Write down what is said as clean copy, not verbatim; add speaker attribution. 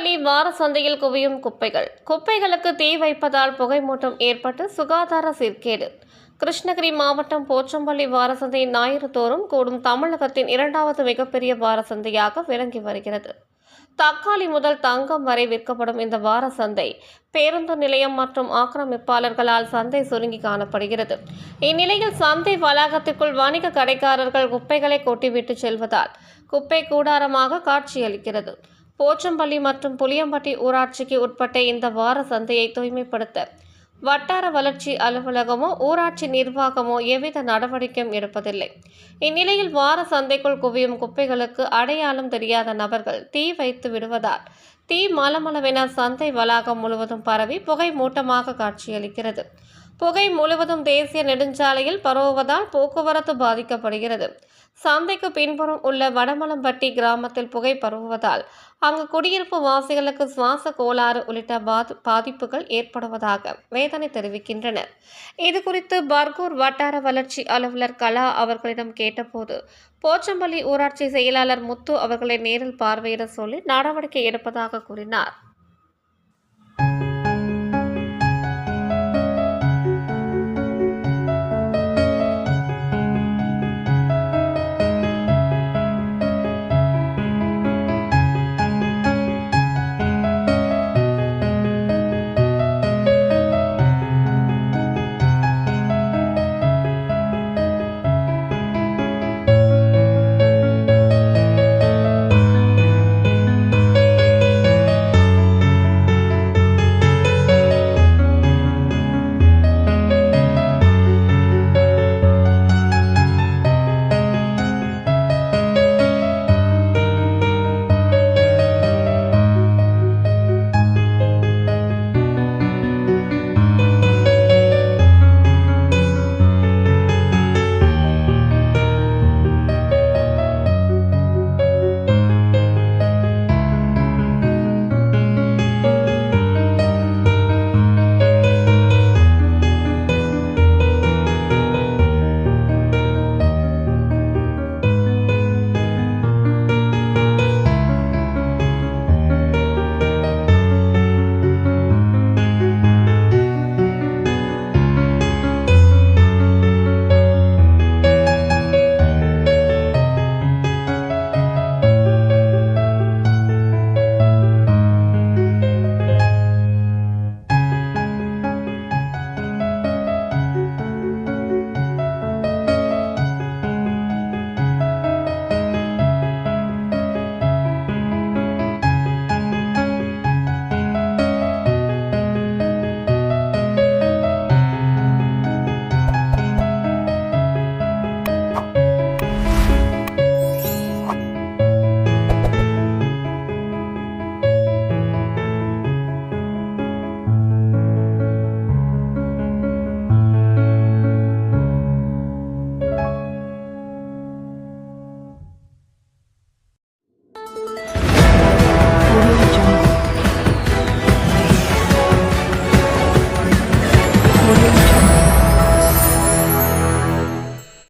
Speaker 1: போச்சம்பள்ளி வார சந்தையில் குவியும் குப்பைகள். குப்பைகளுக்கு தீ வைப்பதால் புகைமூட்டம் ஏற்பட்டு சுகாதார சீர்கேடு. கிருஷ்ணகிரி மாவட்டம் போச்சம்பள்ளி வார சந்தை ஞாயிறு தோறும் கூடும் தமிழகத்தின் இரண்டாவது மிகப்பெரிய வார சந்தையாக விளங்கி வருகிறது. தக்காளி முதல் தங்கம் வரை விற்கப்படும் இந்த வார சந்தை பேருந்து நிலையம் மற்றும் ஆக்கிரமிப்பாளர்களால் சந்தை சுருங்கி காணப்படுகிறது. இந்நிலையில் சந்தை வளாகத்திற்குள் வணிக கடைக்காரர்கள் குப்பைகளை கொட்டிவிட்டு செல்வதால் குப்பை கூடாரமாக காட்சியளிக்கிறது. போச்சம்பள்ளி மற்றும் புளியம்பட்டி ஊராட்சிக்கு உட்பட்ட இந்த வார சந்தையை தூய்மைப்படுத்த வட்டார வளர்ச்சி அலுவலகமோ ஊராட்சி நிர்வாகமோ எவ்வித நடவடிக்கையும் எடுப்பதில்லை. இந்நிலையில் வார சந்தைக்குள் குவியும் குப்பைகளுக்கு அடையாளம் தெரியாத நபர்கள் தீ வைத்து விடுவதால் தீ மலமளவென சந்தை வளாகம் முழுவதும் பரவி புகை மூட்டமாக காட்சியளிக்கிறது. புகை முழுவதும் தேசிய நெடுஞ்சாலையில் பரவுவதால் போக்குவரத்து பாதிக்கப்படுகிறது. சந்தைக்கு பின்புறம் உள்ள வடமலம்பட்டி கிராமத்தில் புகை பரவுவதால் அங்கு குடியிருப்பு வாசிகளுக்கு சுவாச கோளாறு உள்ளிட்ட பாதிப்புகள் ஏற்படுவதாக வேதனை தெரிவிக்கின்றனர். இதுகுறித்து பர்கூர் வட்டார வளர்ச்சி அலுவலர் கலா அவர்களிடம் கேட்டபோது போச்சம்பள்ளி ஊராட்சி செயலாளர் முத்து அவர்களை நேரில் பார்வையிட சொல்லி நடவடிக்கை எடுப்பதாக கூறினார்.